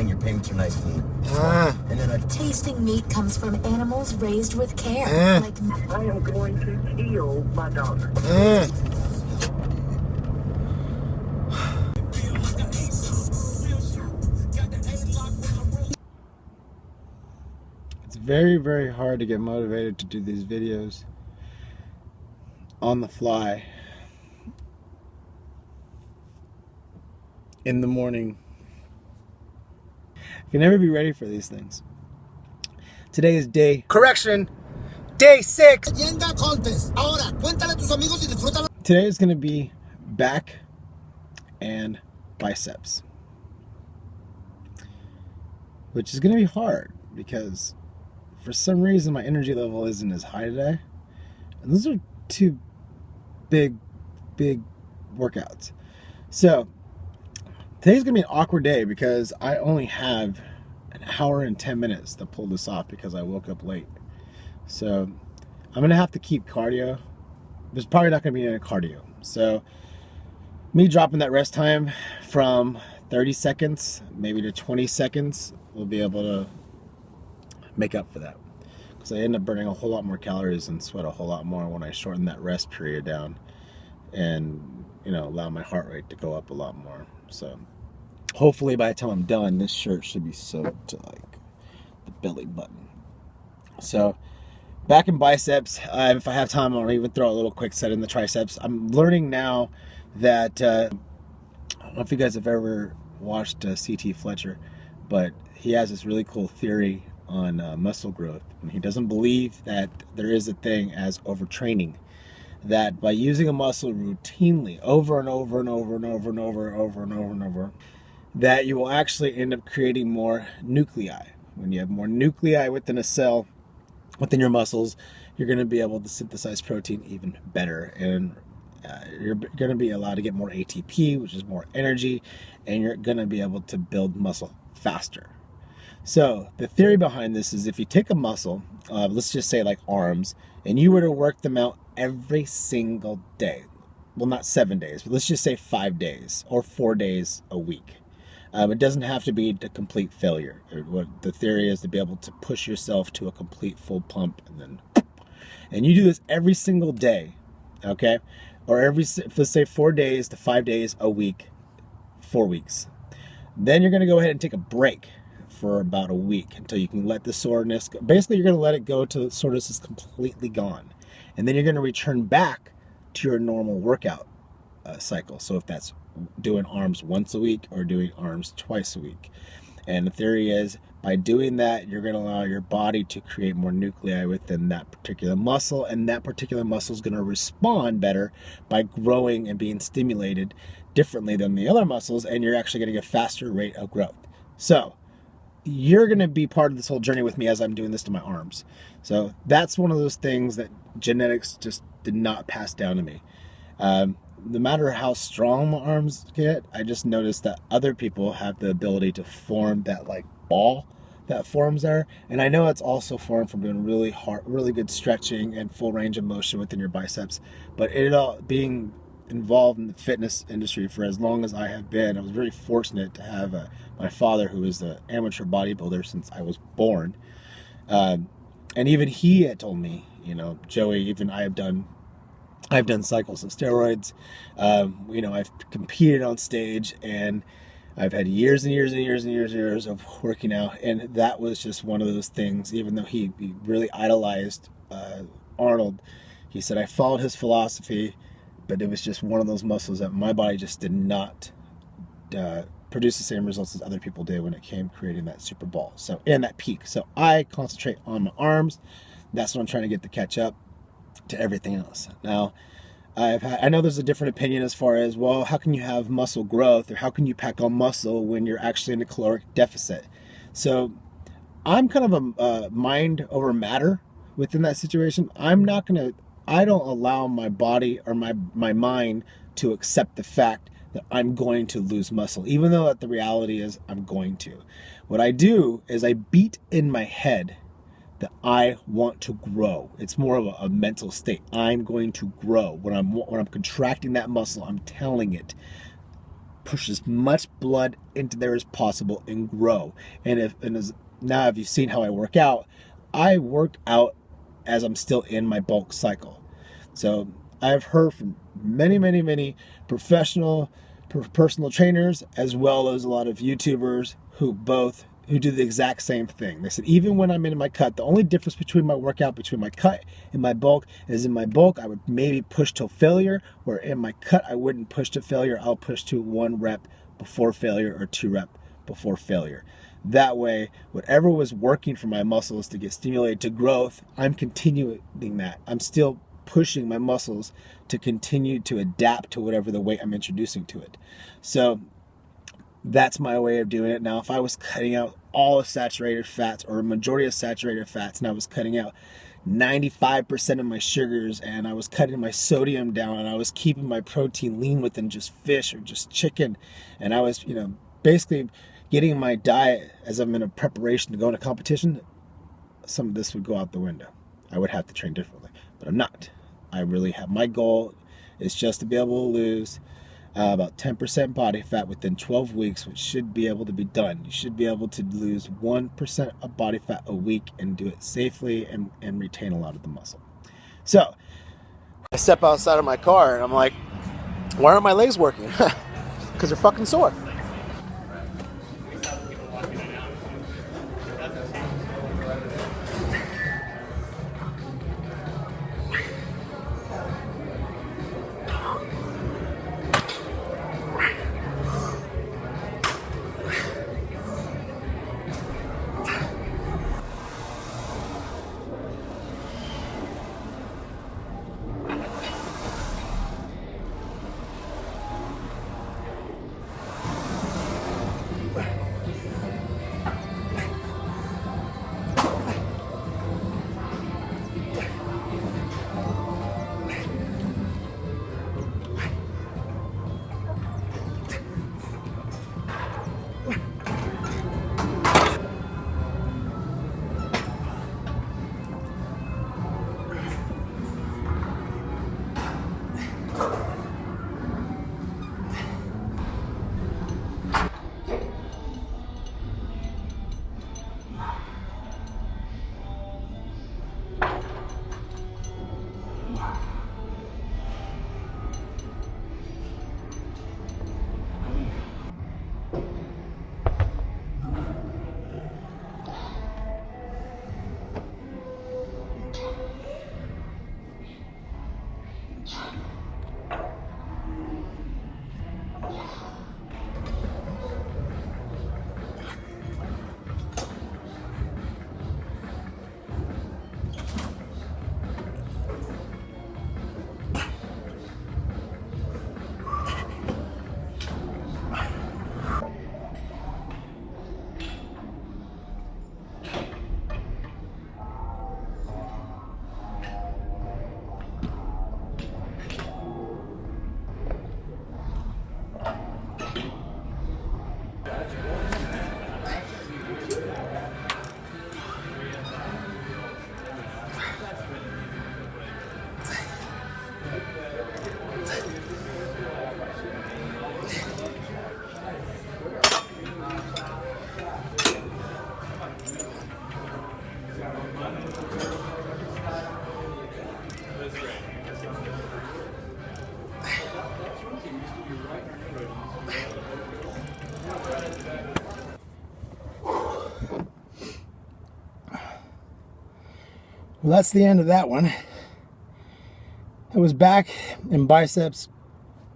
saying your payments are nice and and then tasting meat comes from animals raised with care. Like I am going to kill my daughter. It's very, very hard to get motivated to do these videos on the fly in the morning. You can never be ready for these things. Today is day 6. Today is going to be back and biceps, which is going to be hard because for some reason my energy level isn't as high today, and those are two big workouts. So today's gonna be an awkward day because I only have an hour and 10 minutes to pull this off because I woke up late. So I'm gonna have to keep cardio. There's probably not gonna be any cardio. So me dropping that rest time from 30 seconds maybe to 20 seconds will be able to make up for that, because I end up burning a whole lot more calories and sweat a whole lot more when I shorten that rest period down and, you know, allow my heart rate to go up a lot more. So hopefully by the time I'm done, this shirt should be soaked to like the belly button. So back in biceps, if I have time, I'll even throw a little quick set in the triceps. I'm learning now that I don't know if you guys have ever watched C.T. Fletcher, but he has this really cool theory on muscle growth. And he doesn't believe that there is a thing as overtraining, that by using a muscle routinely over and over and over and over and over, that you will actually end up creating more nuclei. When you have more nuclei within a cell, within your muscles, you're going to be able to synthesize protein even better, and you're going to be allowed to get more ATP, which is more energy, and you're going to be able to build muscle faster. So the theory behind this is if you take a muscle, let's just say like arms, and you were to work them out every single day, well, not 7 days, but let's just say 5 days or 4 days a week. It doesn't have to be a complete failure. What the theory is to be able to push yourself to a complete full pump, and you do this every single day, okay? Or let's say 4 days to 5 days a week, 4 weeks. Then you're going to go ahead and take a break for about a week until you can let the soreness go. Basically, you're going to let it go till the soreness is completely gone. And then you're going to return back to your normal workout cycle. So if that's doing arms once a week or doing arms twice a week. And the theory is by doing that, you're going to allow your body to create more nuclei within that particular muscle, and that particular muscle is going to respond better by growing and being stimulated differently than the other muscles, and you're actually getting a faster rate of growth. So you're going to be part of this whole journey with me as I'm doing this to my arms. So that's one of those things that genetics just did not pass down to me. No matter how strong my arms get, I just noticed that other people have the ability to form that like ball that forms there. And I know it's also formed from doing really good stretching and full range of motion within your biceps. But it all being involved in the fitness industry for as long as I have been, I was very fortunate to have my father, who is an amateur bodybuilder since I was born. And even he had told me, you know, Joey, even I've done cycles of steroids. You know, I've competed on stage, and I've had years and years of working out. And that was just one of those things, even though he really idolized Arnold, he said, I followed his philosophy, but it was just one of those muscles that my body just did not produce the same results as other people did when it came creating that super ball. So, and that peak. So I concentrate on my arms. That's what I'm trying to get to catch up to everything else. Now, I know there's a different opinion as far as, well, how can you have muscle growth, or how can you pack on muscle when you're actually in a caloric deficit? So I'm kind of a mind over matter within that situation. I don't allow my body or my mind to accept the fact that I'm going to lose muscle, even though the reality is I'm going to. What I do is I beat in my head that I want to grow. It's more of a mental state. I'm going to grow. When I'm contracting that muscle, I'm telling it, push as much blood into there as possible and grow. Now if you've seen how I work out as I'm still in my bulk cycle. So I've heard from many professional personal trainers, as well as a lot of YouTubers who do the exact same thing. They said, even when I'm in my cut, the only difference between my workout, between my cut and my bulk, is in my bulk, I would maybe push till failure, where in my cut, I wouldn't push to failure. I'll push to 1 rep before failure or 2 rep before failure. That way, whatever was working for my muscles to get stimulated to growth, I'm continuing that. I'm still pushing my muscles to continue to adapt to whatever the weight I'm introducing to it. So that's my way of doing it. Now, if I was cutting out all the saturated fats, or a majority of saturated fats, and I was cutting out 95% of my sugars, and I was cutting my sodium down, and I was keeping my protein lean within just fish or just chicken, and I was, basically getting my diet as I'm in a preparation to go into competition, some of this would go out the window. I would have to train differently, but I'm not. I really have, my goal is just to be able to lose about 10% body fat within 12 weeks, which should be able to be done. You should be able to lose 1% of body fat a week and do it safely and retain a lot of the muscle. So I step outside of my car and I'm like, why aren't my legs working? Because they're fucking sore. Well, that's the end of that one. I was back in biceps.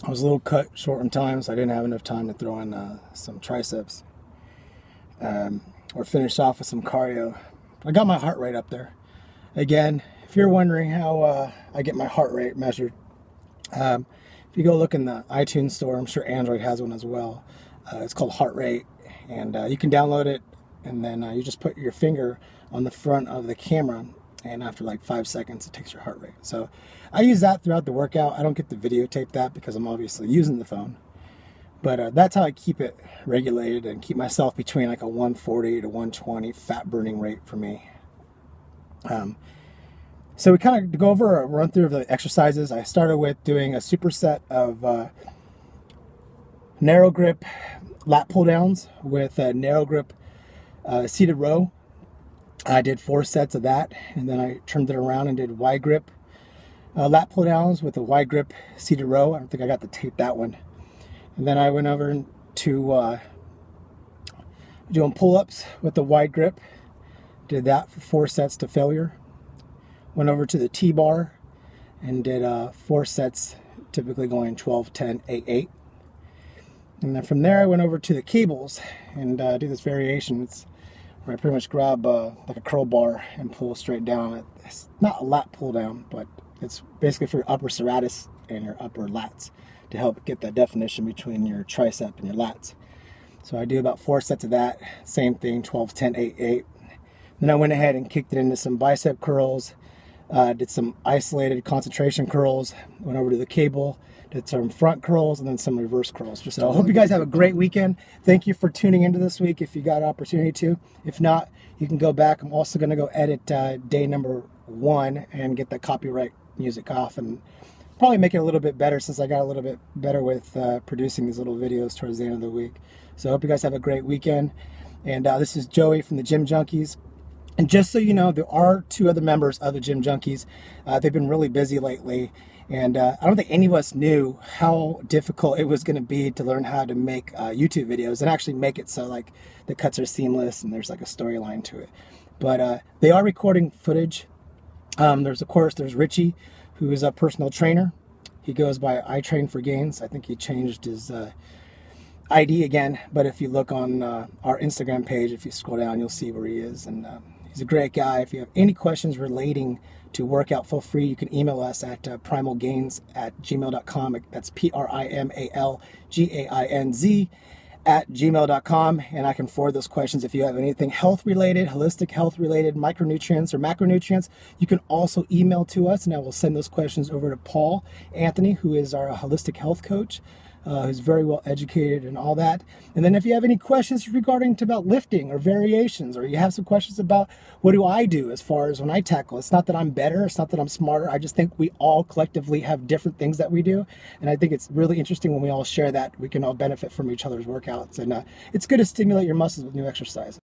I was a little cut short in time, so I didn't have enough time to throw in some triceps or finish off with some cardio. I got my heart rate up there. Again, if you're wondering how I get my heart rate measured, if you go look in the iTunes store, I'm sure Android has one as well. It's called Heart Rate, and you can download it, and then you just put your finger on the front of the camera, and after like 5 seconds, it takes your heart rate. So I use that throughout the workout. I don't get to videotape that because I'm obviously using the phone. But that's how I keep it regulated and keep myself between like a 140 to 120 fat burning rate for me. So we kind of go over a run through of the exercises. I started with doing a superset of narrow grip lat pull downs with a narrow grip seated row. I did 4 sets of that, and then I turned it around and did wide grip lat pull downs with a wide grip seated row. I don't think I got to tape that one. And then I went over to doing pull-ups with the wide grip. Did that for 4 sets to failure. Went over to the T-bar and did 4 sets, typically going 12, 10, 8, 8. And then from there I went over to the cables and do this variation. It's where I pretty much grab like a curl bar and pull straight down. It's not a lat pull down, but it's basically for your upper serratus and your upper lats to help get that definition between your tricep and your lats. So I do about 4 sets of that. Same thing, 12, 10, 8, 8. Then I went ahead and kicked it into some bicep curls. Did some isolated concentration curls. Went over to the cable. Did some front curls and then some reverse curls. So I hope you guys have a great weekend. Thank you for tuning into this week if you got an opportunity to. If not, you can go back. I'm also going to go edit day number 1 and get the copyright music off and probably make it a little bit better since I got a little bit better with producing these little videos towards the end of the week. So I hope you guys have a great weekend. And this is Joey from the Gym Junkies. And just so you know, there are 2 other members of the Gym Junkies. They've been really busy lately. And I don't think any of us knew how difficult it was going to be to learn how to make YouTube videos and actually make it so like the cuts are seamless and there's like a storyline to it. But they are recording footage. There's Richie, who is a personal trainer. He goes by I Train for Gains. I think he changed his ID again. But if you look on our Instagram page, if you scroll down, you'll see where he is. And he's a great guy. If you have any questions relating to workout, feel free. You can email us at primalgains@gmail.com. That's primalgainz@gmail.com. And I can forward those questions. If you have anything health related, holistic health related, micronutrients or macronutrients, you can also email to us and I will send those questions over to Paul Anthony, who is our holistic health coach. Who's very well educated and all that. And then if you have any questions regarding about lifting or variations, or you have some questions about what do I do as far as when I tackle, it's not that I'm better, it's not that I'm smarter, I just think we all collectively have different things that we do. And I think it's really interesting when we all share that, we can all benefit from each other's workouts. And it's good to stimulate your muscles with new exercise.